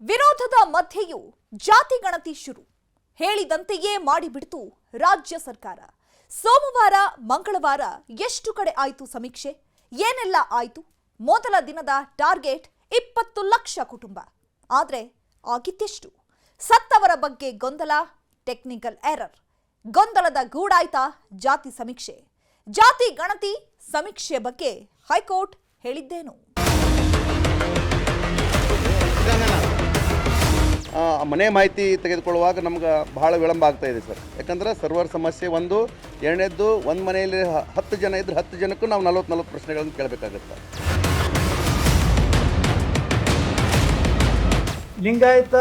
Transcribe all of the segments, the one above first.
ವಿರೋಧದ ಮಧ್ಯೆಯೂ ಜಾತಿ ಗಣತಿ ಶುರು. ಹೇಳಿದಂತೆಯೇ ಮಾಡಿಬಿಡ್ತು ರಾಜ್ಯ ಸರ್ಕಾರ. ಸೋಮವಾರ ಮಂಗಳವಾರ ಎಷ್ಟು ಕಡೆ ಆಯ್ತು ಸಮೀಕ್ಷೆ, ಏನೆಲ್ಲ ಆಯ್ತು? ಮೊದಲ ದಿನದ ಟಾರ್ಗೆಟ್ 20 ಲಕ್ಷ ಕುಟುಂಬ. ಆದ್ರೆ ಆಗಿತ್ತೆಷ್ಟು? ಸತ್ತವರ ಬಗ್ಗೆ ಗೊಂದಲ, ಟೆಕ್ನಿಕಲ್ ಎರರ್. ಗೊಂದಲದ ಗೂಡಾಯ್ತಾ ಜಾತಿ ಸಮೀಕ್ಷೆ? ಜಾತಿ ಗಣತಿ ಸಮೀಕ್ಷೆ ಬಗ್ಗೆ ಹೈಕೋರ್ಟ್ ಹೇಳಿದ್ದೇನು? ಮನೆ ಮಾಹಿತಿ ತೆಗೆದುಕೊಳ್ಳುವಾಗ ನಮ್ಗೆ ಬಹಳ ವಿಳಂಬ ಆಗ್ತಾ ಇದೆ ಸರ್. ಯಾಕಂದರೆ ಸರ್ವರ್ ಸಮಸ್ಯೆ ಒಂದು, ಎರಡನೇದ್ದು ಒಂದು ಮನೆಯಲ್ಲಿ 10 ಜನ ಇದ್ದರೆ 10 ಜನಕ್ಕೂ ನಾವು 40 ಪ್ರಶ್ನೆಗಳನ್ನು ಕೇಳಬೇಕಾಗುತ್ತೆ. ಲಿಂಗಾಯತ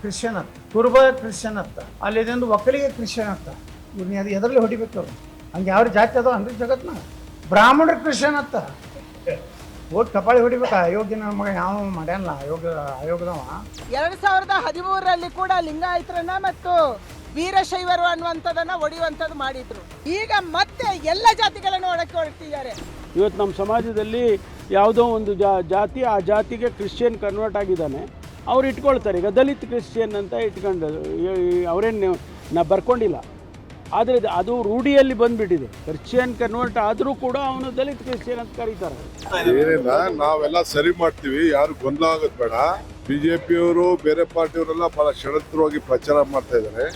ಕ್ರಿಶ್ಚಿಯನ್ ಅಂತ, ಕುರುಬ ಕ್ರಿಶ್ಚಿಯನ್ ಅಂತ, ಅಲ್ಲಿದೊಂದು ಒಕ್ಕಲಿಗೆ ಕ್ರಿಶ್ಚಿಯನ್ ಅಂತ. ಇವ್ರನ್ನ ಅದು ಎದರಲ್ಲಿ ಹೊಡಿಬೇಕು ಅವ್ರು? ಹಂಗೆ ಯಾವ ಜಾತಿ ಅದಾವ ಅಂದ್ರೆ ಜಗತ್ನ. ಬ್ರಾಹ್ಮಣರು ಕ್ರಿಶ್ಚಿಯನ್ ಅಂತ ಹೋಗಿ ಕಪಾಳಿ ಹೊಡಿಬೇಕು. ಅಯೋಗ್ಯ ನನ್ನ ಮಗ ಯಾವ ಮಾಡ್ಯಾನಲ್ಲ ಆಯೋಗದವ. 2013ರಲ್ಲಿ ಕೂಡ ಲಿಂಗಾಯತರನ್ನ ಮತ್ತು ವೀರಶೈವರು ಅನ್ನುವಂಥದ್ದನ್ನ ಹೊಡೆಯುವಂಥದ್ದು ಮಾಡಿದ್ರು. ಈಗ ಮತ್ತೆ ಎಲ್ಲ ಜಾತಿಗಳನ್ನು ಒಳಕ್ಕೆ ಹೊರಟಿದ್ದಾರೆ. ಇವತ್ತು ನಮ್ಮ ಸಮಾಜದಲ್ಲಿ ಯಾವುದೋ ಒಂದು ಜಾತಿ, ಆ ಜಾತಿಗೆ ಕ್ರಿಶ್ಚಿಯನ್ ಕನ್ವರ್ಟ್ ಆಗಿದ್ದಾನೆ, ಅವ್ರು ಇಟ್ಕೊಳ್ತಾರೆ. ಈಗ ದಲಿತ್ ಕ್ರಿಶ್ಚಿಯನ್ ಅಂತ ಇಟ್ಕೊಂಡು ಅವರೇನು ಬರ್ಕೊಂಡಿಲ್ಲ, ಆದರೆ ಅದು ರೂಢಿಯಲ್ಲಿ ಬಂದ್ಬಿಟ್ಟಿದೆ. ಕ್ರಿಶ್ಚಿಯನ್ ಕನ್ವರ್ಟ್ ಆದರೂ ಕೂಡ ಅವನು ದಲಿತ್ ಕ್ರಿಶ್ಚಿಯನ್ ಅಂತ ಕರೀತಾರೆ. ಏನಿಲ್ಲ, ನಾವೆಲ್ಲ ಸರಿ ಮಾಡ್ತೀವಿ, ಯಾರು ಗೊಂದಲ ಆಗೋದು ಬೇಡ. ಬಿಜೆಪಿಯವರು ಬೇರೆ ಪಾರ್ಟಿಯವರೆಲ್ಲ ಬಹಳ ಷಡ್ಯಂತ್ರವಾಗಿ ಪ್ರಚಾರ ಮಾಡ್ತಾ ಇದ್ದಾರೆ.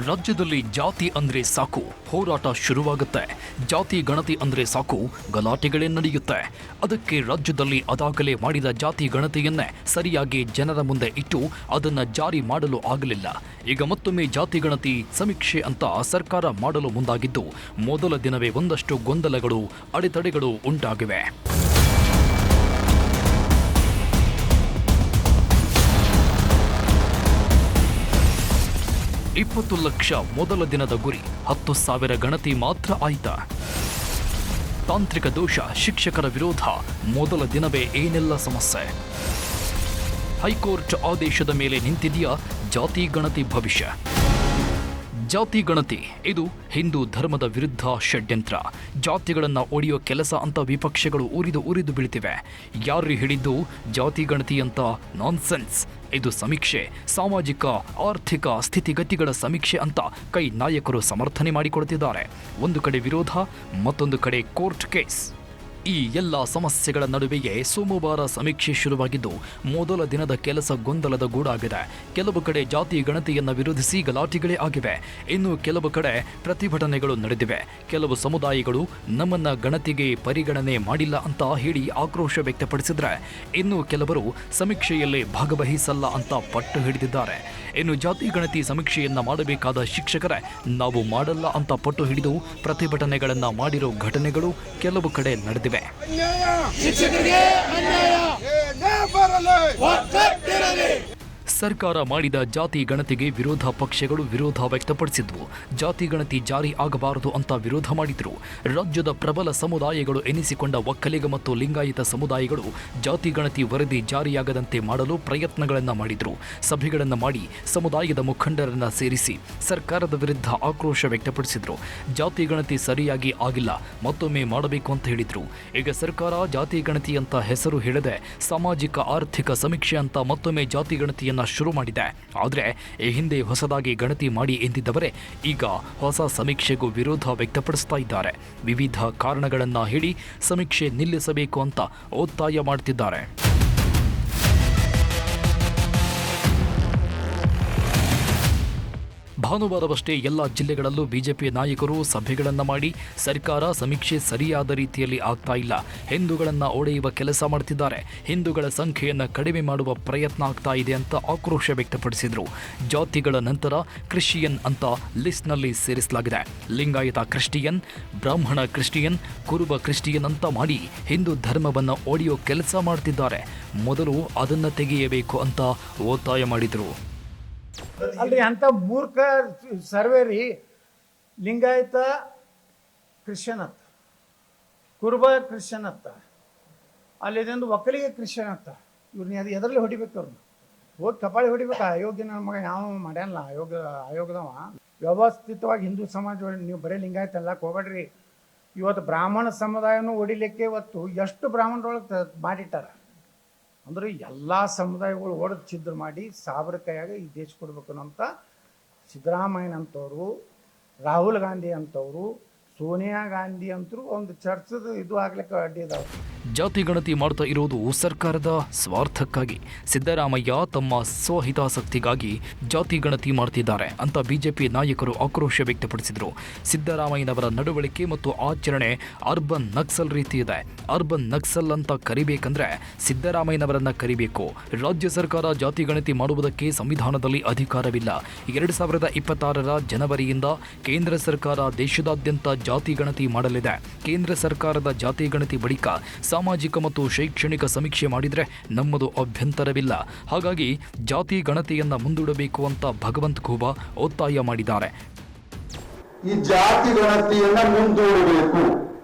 ರಾಜ್ಯದಲ್ಲಿ ಜಾತಿ ಅಂದ್ರೆ ಸಾಕು ಹೋರಾಟ ಶುರುವಾಗುತ್ತೆ. ಜಾತಿ ಗಣತಿ ಅಂದ್ರೆ ಸಾಕು ಗಲಾಟೆಗಳೇ ನಡೆಯುತ್ತೆ. ಅದಕ್ಕೆ ರಾಜ್ಯದಲ್ಲಿ ಅದಾಗಲೇ ಮಾಡಿದ ಜಾತಿ ಗಣತಿಯನ್ನೇ ಸರಿಯಾಗಿ ಜನರ ಮುಂದೆ ಇಟ್ಟು ಅದನ್ನು ಜಾರಿ ಮಾಡಲು ಆಗಲಿಲ್ಲ. ಈಗ ಮತ್ತೊಮ್ಮೆ ಜಾತಿ ಗಣತಿ ಸಮೀಕ್ಷೆ ಅಂತ ಸರ್ಕಾರ ಮಾಡಲು ಮುಂದಾಗಿದ್ದು, ಮೊದಲ ದಿನವೇ ಒಂದಷ್ಟು ಗೊಂದಲಗಳು, ಅಡೆತಡೆಗಳು ಉಂಟಾಗಿವೆ. 20 ಲಕ್ಷ ಮೊದಲ ದಿನದ ಗುರಿ, 10,000 ಗಣತಿ ಮಾತ್ರ ಆಯ್ತಾ? ತಾಂತ್ರಿಕ ದೋಷ, ಶಿಕ್ಷಕರ ವಿರೋಧ, ಮೊದಲ ದಿನವೇ ಏನೆಲ್ಲ ಸಮಸ್ಯೆ? ಹೈಕೋರ್ಟ್ ಆದೇಶದ ಮೇಲೆ ನಿಂತಿದೆಯಾ ಜಾತಿ ಗಣತಿ ಭವಿಷ್ಯ? ಜಾತಿ ಗಣತಿ ಇದು ಹಿಂದೂ ಧರ್ಮದ ವಿರುದ್ಧ ಷಡ್ಯಂತ್ರ. ಜಾತಿಗಳನ್ನು ಒಡೆಯೋ ಕೆಲಸ ಅಂತ ವಿಪಕ್ಷಗಳು ಉರಿದು ಬೀಳ್ತಿವೆ. ಯಾರು ಹೇಳಿದ್ದು ಜಾತಿ ಗಣತಿ ಅಂತ? ನಾನ್ಸೆನ್ಸ್. ಇದು ಸಮೀಕ್ಷೆ, ಸಾಮಾಜಿಕ ಆರ್ಥಿಕ ಸ್ಥಿತಿಗತಿಗಳ ಸಮೀಕ್ಷೆ ಅಂತ ಕೈ ನಾಯಕರು ಸಮರ್ಥನೆ ಮಾಡಿಕೊಡ್ತಿದ್ದಾರೆ. ಒಂದು ಕಡೆ ವಿರೋಧ, ಮತ್ತೊಂದು ಕಡೆ ಕೋರ್ಟ್ ಕೇಸ್. ಈ ಎಲ್ಲ ಸಮಸ್ಯೆಗಳ ನಡುವೆಯೇ ಸೋಮವಾರ ಸಮೀಕ್ಷೆ ಶುರುವಾಗಿದ್ದು, ಮೊದಲ ದಿನದ ಕೆಲಸ ಗೊಂದಲದ ಗೂಡಾಗಿದೆ. ಕೆಲವು ಕಡೆ ಜಾತಿ ಗಣತಿಯನ್ನು ವಿರೋಧಿಸಿ ಗಲಾಟೆಗಳೇ ಆಗಿವೆ. ಇನ್ನು ಕೆಲವು ಕಡೆ ಪ್ರತಿಭಟನೆಗಳು ನಡೆದಿವೆ. ಕೆಲವು ಸಮುದಾಯಗಳು ನಮ್ಮನ್ನ ಗಣತಿಗೆ ಪರಿಗಣನೆ ಮಾಡಿಲ್ಲ ಅಂತ ಹೇಳಿ ಆಕ್ರೋಶ ವ್ಯಕ್ತಪಡಿಸಿದ್ರೆ, ಇನ್ನು ಕೆಲವರು ಸಮೀಕ್ಷೆಯಲ್ಲಿ ಭಾಗವಹಿಸಲ್ಲ ಅಂತ ಪಟ್ಟು ಹಿಡಿದಿದ್ದಾರೆ. ಇನ್ನು ಜಾತಿ ಗಣತಿ ಸಮೀಕ್ಷೆಯನ್ನ ಮಾಡಬೇಕಾದ ಶಿಕ್ಷಕರೇ ನಾವು ಮಾಡಲ್ಲ ಅಂತ ಪಟ್ಟು ಹಿಡಿದು ಪ್ರತಿಭಟನೆಗಳನ್ನ ಮಾಡಿರೋ ಘಟನೆಗಳು ಕೆಲವು ಕಡೆ ನಡೆದಿವೆ. ಸರ್ಕಾರ ಮಾಡಿದ ಜಾತಿ ಗಣತಿಗೆ ವಿರೋಧ ಪಕ್ಷಗಳು ವಿರೋಧ ವ್ಯಕ್ತಪಡಿಸಿದ್ವು. ಜಾತಿ ಗಣತಿ ಜಾರಿ ಆಗಬಾರದು ಅಂತ ವಿರೋಧ ಮಾಡಿದ್ರು. ರಾಜ್ಯದ ಪ್ರಬಲ ಸಮುದಾಯಗಳು ಎನಿಸಿಕೊಂಡ ಒಕ್ಕಲಿಗ ಮತ್ತು ಲಿಂಗಾಯತ ಸಮುದಾಯಗಳು ಜಾತಿ ಗಣತಿ ವರದಿ ಜಾರಿಯಾಗದಂತೆ ಮಾಡಲು ಪ್ರಯತ್ನಗಳನ್ನು ಮಾಡಿದ್ರು. ಸಭೆಗಳನ್ನು ಮಾಡಿ ಸಮುದಾಯದ ಮುಖಂಡರನ್ನ ಸೇರಿಸಿ ಸರ್ಕಾರದ ವಿರುದ್ಧ ಆಕ್ರೋಶ ವ್ಯಕ್ತಪಡಿಸಿದ್ರು. ಜಾತಿ ಗಣತಿ ಸರಿಯಾಗಿ ಆಗಿಲ್ಲ, ಮತ್ತೊಮ್ಮೆ ಮಾಡಬೇಕು ಅಂತ ಹೇಳಿದ್ರು. ಈಗ ಸರ್ಕಾರ ಜಾತಿ ಗಣತಿ ಅಂತ ಹೆಸರು ಹೇಳದೆ ಸಾಮಾಜಿಕ ಆರ್ಥಿಕ ಸಮೀಕ್ಷೆ ಅಂತ ಮತ್ತೊಮ್ಮೆ ಜಾತಿ ಗಣತಿಯನ್ನ ಶುರು ಮಾಡಿದೆ. ಆದರೆ ಈ ಹಿಂದೆ ಹೊಸದಾಗಿ ಗಣತಿ ಮಾಡಿ ಎಂದಿದ್ದವರೇ ಈಗ ಹೊಸ ಸಮೀಕ್ಷೆಗೂ ವಿರೋಧ ವ್ಯಕ್ತಪಡಿಸ್ತಾ ಇದ್ದಾರೆ. ವಿವಿಧ ಕಾರಣಗಳನ್ನು ಹೇಳಿ ಸಮೀಕ್ಷೆ ನಿಲ್ಲಿಸಬೇಕು ಅಂತ ಒತ್ತಾಯ ಮಾಡ್ತಿದ್ದಾರೆ. ಭಾನುವಾರವಷ್ಟೇ ಎಲ್ಲ ಜಿಲ್ಲೆಗಳಲ್ಲೂ ಬಿಜೆಪಿ ನಾಯಕರು ಸಭೆಗಳನ್ನು ಮಾಡಿ ಸರ್ಕಾರ ಸಮೀಕ್ಷೆ ಸರಿಯಾದ ರೀತಿಯಲ್ಲಿ ಆಗ್ತಾ ಇಲ್ಲ, ಹಿಂದೂಗಳನ್ನು ಒಡೆಯುವ ಕೆಲಸ ಮಾಡ್ತಿದ್ದಾರೆ, ಹಿಂದೂಗಳ ಸಂಖ್ಯೆಯನ್ನು ಕಡಿಮೆ ಮಾಡುವ ಪ್ರಯತ್ನ ಆಗ್ತಾ ಇದೆ ಅಂತ ಆಕ್ರೋಶ ವ್ಯಕ್ತಪಡಿಸಿದರು. ಜಾತಿಗಳ ನಂತರ ಕ್ರಿಶ್ಚಿಯನ್ ಅಂತ ಲಿಸ್ಟ್ನಲ್ಲಿ ಸೇರಿಸಲಾಗಿದೆ. ಲಿಂಗಾಯತ ಕ್ರಿಶ್ಚಿಯನ್, ಬ್ರಾಹ್ಮಣ ಕ್ರಿಶ್ಚಿಯನ್, ಕುರುಬ ಕ್ರಿಶ್ಚಿಯನ್ ಅಂತ ಮಾಡಿ ಹಿಂದೂ ಧರ್ಮವನ್ನು ಒಡೆಯೋ ಕೆಲಸ ಮಾಡ್ತಿದ್ದಾರೆ. ಮೊದಲು ಅದನ್ನು ತೆಗೆಯಬೇಕು ಅಂತ ಒತ್ತಾಯ ಮಾಡಿದರು. ಅಲ್ರಿ ಅಂತ ಮೂರ್ಖ ಸರ್ವೆ ರೀ. ಲಿಂಗಾಯತ ಕ್ರಿಶ್ಚಿಯನ್ ಅಂತ, ಕುರುಬ ಕ್ರಿಶ್ಚಿಯನ್ ಅಂತ, ಅಲ್ಲಿದೊಂದು ಒಕ್ಕಲಿಗೆ ಕ್ರಿಶ್ಚಿಯನ್ ಅಂತ. ಇವ್ರನ್ನ ಅದು ಎದರಲ್ಲಿ ಹೊಡಿಬೇಕು? ಅವ್ರನ್ನ ಹೋಗಿ ಕಪಾಳಿ ಹೊಡಿಬೇಕು. ಅಯೋಗ್ಯ ನನ್ನ ಮಗ ಯಾವ ಮಾಡ್ಯಾನಲ್ಲ ಆಯೋಗದವ. ವ್ಯವಸ್ಥಿತವಾಗಿ ಹಿಂದೂ ಸಮಾಜ ನೀವು ಬರೀ ಲಿಂಗಾಯತ ಅಲ್ಲಕ್ಕೆ ಹೋಗ್ಬೇಡ್ರಿ. ಇವತ್ತು ಬ್ರಾಹ್ಮಣ ಸಮುದಾಯನೂ ಹೊಡಿಲಿಕ್ಕೆ ಇವತ್ತು ಎಷ್ಟು ಬ್ರಾಹ್ಮಣರೊಳಗೆ ಮಾಡಿಟ್ಟಾರ. ಅಂದ್ರೆ ಎಲ್ಲ ಸಮುದಾಯಗಳು ಒಡೆದು ಛಿದ್ರ ಮಾಡಿ ಸಾವಿರ ಕೈಯಾಗ ಈ ದೇಶ ಕೊಡ್ಬೇಕು ಅಂತ ಸಿದ್ದರಾಮಯ್ಯನಂಥವ್ರು, ರಾಹುಲ್ ಗಾಂಧಿ ಅಂತವರು, ಸೋನಿಯಾ ಗಾಂಧಿ ಅಂತರೂ ಒಂದು ಚರ್ಚದ ಇದು ಆಗ್ಲಿಕ್ಕೆ ಅಡ್ಡಿ ಇದಾವೆ. ಜಾತಿ ಗಣತಿ ಮಾಡ್ತಾ ಇರೋದು ಸರ್ಕಾರದ ಸ್ವಾರ್ಥಕ್ಕಾಗಿ. ಸಿದ್ದರಾಮಯ್ಯ ತಮ್ಮ ಸ್ವಹಿತಾಸಕ್ತಿಗಾಗಿ ಜಾತಿ ಗಣತಿ ಮಾಡ್ತಿದ್ದಾರೆ ಅಂತ ಬಿಜೆಪಿ ನಾಯಕರು ಆಕ್ರೋಶ ವ್ಯಕ್ತಪಡಿಸಿದರು. ಸಿದ್ದರಾಮಯ್ಯನವರ ನಡವಳಿಕೆ ಮತ್ತು ಆಚರಣೆ ಅರ್ಬನ್ ನಕ್ಸಲ್ ರೀತಿ ಇದೆ. ಅರ್ಬನ್ ನಕ್ಸಲ್ ಅಂತ ಕರಿಬೇಕಂದ್ರೆ ಸಿದ್ದರಾಮಯ್ಯನವರನ್ನ ಕರಿಬೇಕು. ರಾಜ್ಯ ಸರ್ಕಾರ ಜಾತಿ ಗಣತಿ ಮಾಡುವುದಕ್ಕೆ ಸಂವಿಧಾನದಲ್ಲಿ ಅಧಿಕಾರವಿಲ್ಲ. 2026ರ ಜನವರಿಯಿಂದ ಕೇಂದ್ರ ಸರ್ಕಾರ ದೇಶದಾದ್ಯಂತ ಜಾತಿ ಗಣತಿ ಮಾಡಲಿದೆ. ಕೇಂದ್ರ ಸರ್ಕಾರದ ಜಾತಿ ಗಣತಿ ಬಳಿಕ ಸಾಮಾಜಿಕ ಮತ್ತು ಶೈಕ್ಷಣಿಕ ಸಮೀಕ್ಷೆ ಮಾಡಿದರೆ ನಮ್ಮದು ಅಭ್ಯಂತರವಿಲ್ಲ. ಹಾಗಾಗಿ ಜಾತಿ ಗಣತಿಯನ್ನ ಮುಂದೂಡಬೇಕು ಅಂತ ಭಗವಂತ ಖೂಬಾ ಒತ್ತಾಯ ಮಾಡಿದ್ದಾರೆ. ಈ ಜಾತಿ ಗಣತಿಯನ್ನ ಮುಂದೂಡಬೇಕು.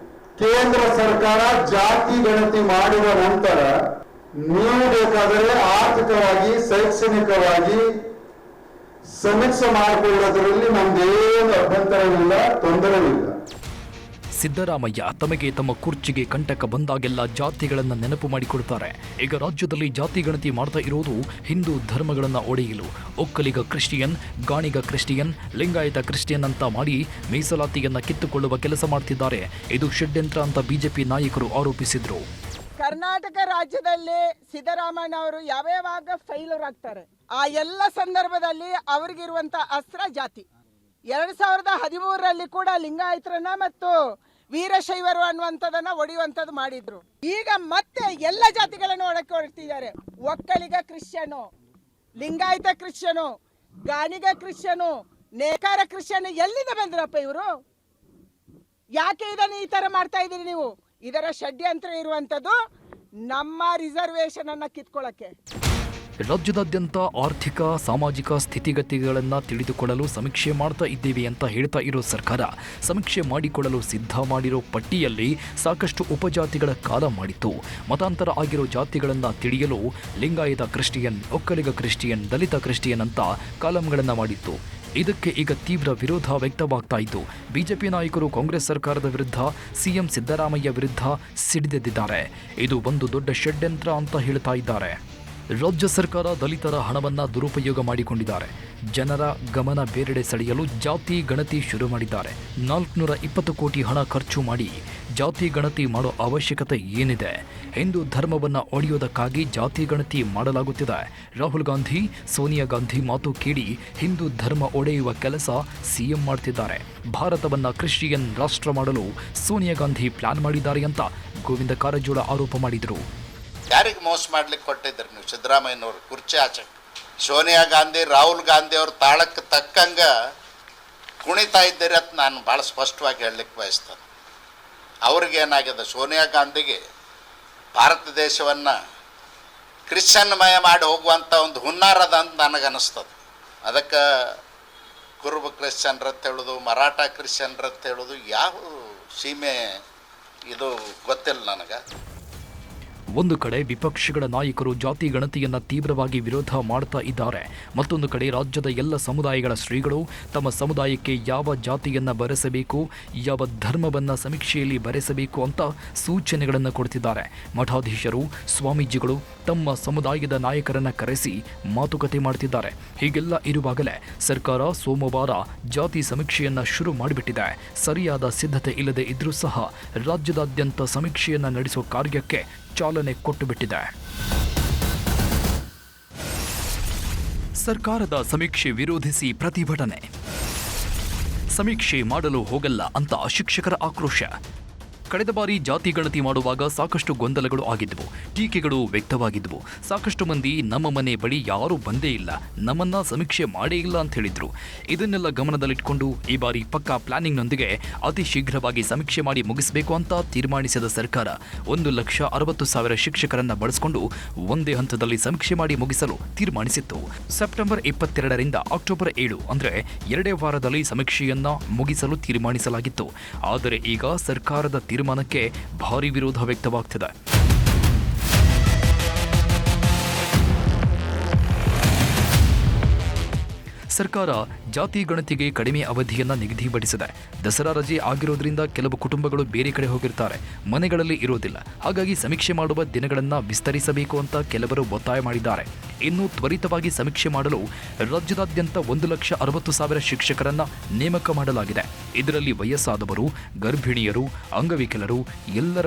ಕೇಂದ್ರ ಸರ್ಕಾರ ಜಾತಿ ಗಣತಿ ಮಾಡಿದ ನಂತರ ನೀವು ಬೇಕಾದರೆ ಆರ್ಥಿಕವಾಗಿ, ಶೈಕ್ಷಣಿಕವಾಗಿ ಸಮೀಕ್ಷೆ ಮಾಡಿಕೊಳ್ಳೋದ್ರಲ್ಲಿ ನಮ್ದೇನು ಅಭ್ಯಂತರವಿಲ್ಲ, ತೊಂದರೆವಿಲ್ಲ. ಸಿದ್ದರಾಮಯ್ಯ ತಮಗೆ ತಮ್ಮ ಕುರ್ಚಿಗೆ ಕಂಟಕ ಬಂದಾಗೆಲ್ಲ ಜಾತಿಗಳನ್ನು ನೆನಪು ಮಾಡಿಕೊಡ್ತಾರೆ. ಈಗ ರಾಜ್ಯದಲ್ಲಿ ಜಾತಿ ಗಣತಿ ಮಾಡ್ತಾ ಇರೋದು ಹಿಂದೂ ಧರ್ಮಗಳನ್ನು ಒಡೆಯಲು. Vokkaliga Christian, Ganiga Christian, Lingayat Christian ಅಂತ ಮಾಡಿ ಮೀಸಲಾತಿಯನ್ನ ಕಿತ್ತುಕೊಳ್ಳುವ ಕೆಲಸ ಮಾಡ್ತಿದ್ದಾರೆ. ಇದು ಷಡ್ಯಂತ್ರ ಅಂತ ಬಿಜೆಪಿ ನಾಯಕರು ಆರೋಪಿಸಿದ್ರು. ಕರ್ನಾಟಕ ರಾಜ್ಯದಲ್ಲಿ ಸಿದ್ದರಾಮಯ್ಯ ಅವರು ಯಾವ್ಯಾವಾಗ ಫೈಲರ್ ಆಗ್ತಾರೆ, ಆ ಎಲ್ಲ ಸಂದರ್ಭದಲ್ಲಿ ಅವ್ರಿಗಿರುವಂತ ಅಸ್ತ್ರ ಜಾತಿ. 2013ರಲ್ಲಿ ಕೂಡ ಲಿಂಗಾಯತರನ್ನ ಮತ್ತು ವೀರಶೈವರು ಅನ್ನುವಂಥದ್ದನ್ನ ಒಡೆಯುವಂಥದ್ದು ಮಾಡಿದ್ರು. ಈಗ ಮತ್ತೆ ಎಲ್ಲ ಜಾತಿಗಳನ್ನು ಒಡಕ್ಕೆ ಹೊರಟಿದ್ದಾರೆ. ಒಕ್ಕಲಿಗ ಕ್ರಿಶ್ಚಿಯನು, ಲಿಂಗಾಯತ ಕ್ರಿಶ್ಚಿಯನು, ಗಾಣಿಗ ಕ್ರಿಶ್ಚಿಯನು, ನೇಕಾರ ಕ್ರಿಶ್ಚಿಯನ್ ಎಲ್ಲಿಂದ ಬಂದ್ರಪ್ಪ ಇವರು? ಯಾಕೆ ಇದನ್ನು ಈ ತರ ಮಾಡ್ತಾ ಇದ್ದೀರಿ ನೀವು? ಇದರ ಷಡ್ಯಂತ್ರ ಇರುವಂಥದ್ದು ನಮ್ಮ ರಿಸರ್ವೇಶನ್ ಅನ್ನ ಕಿತ್ಕೊಳ್ಳಕ್ಕೆ. ರಾಜ್ಯದಾದ್ಯಂತ ಆರ್ಥಿಕ ಸಾಮಾಜಿಕ ಸ್ಥಿತಿಗತಿಗಳನ್ನು ತಿಳಿದುಕೊಳ್ಳಲು ಸಮೀಕ್ಷೆ ಮಾಡ್ತಾ ಇದ್ದೇವೆ ಅಂತ ಹೇಳ್ತಾ ಇರೋ ಸರ್ಕಾರ ಸಮೀಕ್ಷೆ ಮಾಡಿಕೊಳ್ಳಲು ಸಿದ್ಧ ಮಾಡಿರೋ ಪಟ್ಟಿಯಲ್ಲಿ ಸಾಕಷ್ಟು ಉಪಜಾತಿಗಳ ಕಾಲ ಮಾಡಿತ್ತು. ಮತಾಂತರ ಆಗಿರೋ ಜಾತಿಗಳನ್ನು ತಿಳಿಯಲು ಲಿಂಗಾಯತ ಕ್ರಿಶ್ಚಿಯನ್, ಒಕ್ಕಲಿಗ ಕ್ರಿಶ್ಚಿಯನ್, ದಲಿತ ಕ್ರಿಶ್ಚಿಯನ್ ಅಂತ ಕಾಲಂಗಳನ್ನು ಮಾಡಿತ್ತು. ಇದಕ್ಕೆ ಈಗ ತೀವ್ರ ವಿರೋಧ ವ್ಯಕ್ತವಾಗ್ತಾ ಇದ್ದು ಬಿಜೆಪಿ ನಾಯಕರು ಕಾಂಗ್ರೆಸ್ ಸರ್ಕಾರದ ವಿರುದ್ಧ, ಸಿಎಂ ಸಿದ್ದರಾಮಯ್ಯ ವಿರುದ್ಧ ಸಿಡಿದೆದ್ದಿದ್ದಾರೆ. ಇದು ಒಂದು ದೊಡ್ಡ ಷಡ್ಯಂತ್ರ ಅಂತ ಹೇಳ್ತಾ ಇದ್ದಾರೆ. ರಾಜ್ಯ ಸರ್ಕಾರ ದಲಿತರ ಹಣವನ್ನು ದುರುಪಯೋಗ ಮಾಡಿಕೊಂಡಿದ್ದಾರೆ. ಜನರ ಗಮನ ಬೇರೆಡೆ ಸೆಳೆಯಲು ಜಾತಿ ಗಣತಿ ಶುರು ಮಾಡಿದ್ದಾರೆ. 420 ಕೋಟಿ ಹಣ ಖರ್ಚು ಮಾಡಿ ಜಾತಿ ಗಣತಿ ಮಾಡೋ ಅವಶ್ಯಕತೆ ಏನಿದೆ? ಹಿಂದೂ ಧರ್ಮವನ್ನು ಒಡೆಯೋದಕ್ಕಾಗಿ ಜಾತಿ ಗಣತಿ ಮಾಡಲಾಗುತ್ತಿದೆ. ರಾಹುಲ್ ಗಾಂಧಿ, ಸೋನಿಯಾ ಗಾಂಧಿ ಮಾತು ಕೇಳಿ ಹಿಂದೂ ಧರ್ಮ ಒಡೆಯುವ ಕೆಲಸ ಸಿಎಂ ಮಾಡ್ತಿದ್ದಾರೆ. ಭಾರತವನ್ನು ಕ್ರಿಶ್ಚಿಯನ್ ರಾಷ್ಟ್ರ ಮಾಡಲು ಸೋನಿಯಾ ಗಾಂಧಿ ಪ್ಲಾನ್ ಮಾಡಿದ್ದಾರೆ ಅಂತ ಗೋವಿಂದ ಕಾರಜೋಳ ಆರೋಪ ಮಾಡಿದರು. ಯಾರಿಗೆ ಮೋಸ ಮಾಡ್ಲಿಕ್ಕೆ ಕೊಟ್ಟಿದ್ರಿ ನೀವು? ಸಿದ್ದರಾಮಯ್ಯನವರು ಕುರ್ಚಿ ಆಚೆ, ಸೋನಿಯಾ ಗಾಂಧಿ, ರಾಹುಲ್ ಗಾಂಧಿ ಅವ್ರ ತಾಳಕ್ಕೆ ತಕ್ಕಂಗ ಕುಣಿತಾ ಇದ್ದೀರಿ ಅಂತ ನಾನು ಭಾಳ ಸ್ಪಷ್ಟವಾಗಿ ಹೇಳಲಿಕ್ಕೆ ಬಯಸ್ತೇನೆ. ಅವ್ರಿಗೇನಾಗಿದೆ, ಸೋನಿಯಾ ಗಾಂಧಿಗೆ ಭಾರತ ದೇಶವನ್ನು ಕ್ರಿಶ್ಚಿಯನ್ಮಯ ಮಾಡಿ ಹೋಗುವಂಥ ಒಂದು ಹುನ್ನಾರದ ಅಂತ ನನಗನ್ನಿಸ್ತದೆ. ಅದಕ್ಕೆ ಕುರುಬ ಕ್ರಿಶ್ಚಿಯನ್ರ ಅಂತ ಹೇಳೋದು, ಮರಾಠ ಕ್ರಿಶ್ಚಿಯನ್ರ ಅಂತ ಹೇಳೋದು ಯಾವ ಸೀಮೆ ಇದು ಗೊತ್ತಿಲ್ಲ ನನಗೆ. ಒಂದು ಕಡೆ ವಿಪಕ್ಷಗಳ ನಾಯಕರು ಜಾತಿ ಗಣತಿಯನ್ನು ತೀವ್ರವಾಗಿ ವಿರೋಧ ಮಾಡ್ತಾ ಇದ್ದಾರೆ. ಮತ್ತೊಂದು ಕಡೆ ರಾಜ್ಯದ ಎಲ್ಲ ಸಮುದಾಯಗಳ ಶ್ರೀಗಳು ತಮ್ಮ ಸಮುದಾಯಕ್ಕೆ ಯಾವ ಜಾತಿಯನ್ನು ಬರೆಸಬೇಕು, ಯಾವ ಧರ್ಮವನ್ನು ಸಮೀಕ್ಷೆಯಲ್ಲಿ ಬರೆಸಬೇಕು ಅಂತ ಸೂಚನೆಗಳನ್ನು ಕೊಡ್ತಿದ್ದಾರೆ. ಮಠಾಧೀಶರು, ಸ್ವಾಮೀಜಿಗಳು ತಮ್ಮ ಸಮುದಾಯದ ನಾಯಕರನ್ನು ಕರೆಸಿ ಮಾತುಕತೆ ಮಾಡ್ತಿದ್ದಾರೆ. ಹೀಗೆಲ್ಲ ಇರುವಾಗಲೇ ಸರ್ಕಾರ ಸೋಮವಾರ ಜಾತಿ ಸಮೀಕ್ಷೆಯನ್ನು ಶುರು ಮಾಡಿಬಿಟ್ಟಿದೆ. ಸರಿಯಾದ ಸಿದ್ಧತೆ ಇಲ್ಲದೆ ಇದ್ರೂ ಸಹ ರಾಜ್ಯದಾದ್ಯಂತ ಸಮೀಕ್ಷೆಯನ್ನು ನಡೆಸುವ ಕಾರ್ಯಕ್ಕೆ ಚಾಲನೆ ಕೊಟ್ಟುಬಿಟ್ಟಿದೆ. ಸರ್ಕಾರದ ಸಮೀಕ್ಷೆ ವಿರೋಧಿಸಿ ಪ್ರತಿಭಟನೆ. ಸಮೀಕ್ಷೆ ಮಾಡಲು ಹೋಗಲ್ಲ ಅಂತ ಶಿಕ್ಷಕರ ಆಕ್ರೋಶ. ಕಳೆದ ಬಾರಿ ಜಾತಿ ಗಣತಿ ಮಾಡುವಾಗ ಸಾಕಷ್ಟು ಗೊಂದಲಗಳು ಆಗಿದ್ದವು, ಟೀಕೆಗಳು ವ್ಯಕ್ತವಾಗಿದ್ದವು. ಸಾಕಷ್ಟು ಮಂದಿ ನಮ್ಮ ಮನೆ ಬಳಿ ಯಾರೂ ಬಂದೇ ಇಲ್ಲ, ನಮ್ಮನ್ನ ಸಮೀಕ್ಷೆ ಮಾಡೇ ಇಲ್ಲ ಅಂತ ಹೇಳಿದ್ರು. ಇದನ್ನೆಲ್ಲ ಗಮನದಲ್ಲಿಟ್ಕೊಂಡು ಈ ಬಾರಿ ಪಕ್ಕಾ ಪ್ಲಾನಿಂಗ್ನೊಂದಿಗೆ ಅತಿ ಶೀಘ್ರವಾಗಿ ಸಮೀಕ್ಷೆ ಮಾಡಿ ಮುಗಿಸಬೇಕು ಅಂತ ತೀರ್ಮಾನಿಸಿದ ಸರ್ಕಾರ 1,60,000 ಶಿಕ್ಷಕರನ್ನ ಬಳಸಿಕೊಂಡು ಒಂದೇ ಹಂತದಲ್ಲಿ ಸಮೀಕ್ಷೆ ಮಾಡಿ ಮುಗಿಸಲು ತೀರ್ಮಾನಿಸಿತ್ತು. ಸೆಪ್ಟೆಂಬರ್ 22ರಿಂದ ಅಕ್ಟೋಬರ್ 7 ಅಂದರೆ 2 ವಾರದಲ್ಲಿ ಸಮೀಕ್ಷೆಯನ್ನ ಮುಗಿಸಲು ತೀರ್ಮಾನಿಸಲಾಗಿತ್ತು. ಆದರೆ ಈಗ ಸರ್ಕಾರದ ತೀರ್ಮಾನಕ್ಕೆ ಭಾರಿ ವಿರೋಧ ವ್ಯಕ್ತವಾಗ್ತಿದೆ. ಸರ್ಕಾರ ಜಾತಿ ಗಣತಿಗೆ ಕಡಿಮೆ ಅವಧಿಯನ್ನ ನಿಗದಿಪಡಿಸಿದೆ. ದಸರಾ ರಜೆ ಆಗಿರೋದ್ರಿಂದ ಕೆಲವು ಕುಟುಂಬಗಳು ಬೇರೆ ಕಡೆ ಹೋಗಿರ್ತಾರೆ, ಮನೆಗಳಲ್ಲಿ ಇರೋದಿಲ್ಲ. ಹಾಗಾಗಿ ಸಮೀಕ್ಷೆ ಮಾಡುವ ದಿನಗಳನ್ನು ವಿಸ್ತರಿಸಬೇಕು ಅಂತ ಕೆಲವರು ಒತ್ತಾಯ ಮಾಡಿದ್ದಾರೆ. ಇನ್ನು ತ್ವರಿತವಾಗಿ ಸಮೀಕ್ಷೆ ಮಾಡಲು ರಾಜ್ಯದಾದ್ಯಂತ 1,60,000 ಶಿಕ್ಷಕರನ್ನ ನೇಮಕ ಮಾಡಲಾಗಿದೆ. ಇದರಲ್ಲಿ ವಯಸ್ಸಾದವರು, ಗರ್ಭಿಣಿಯರು, ಅಂಗವಿಕಲರು ಎಲ್ಲರ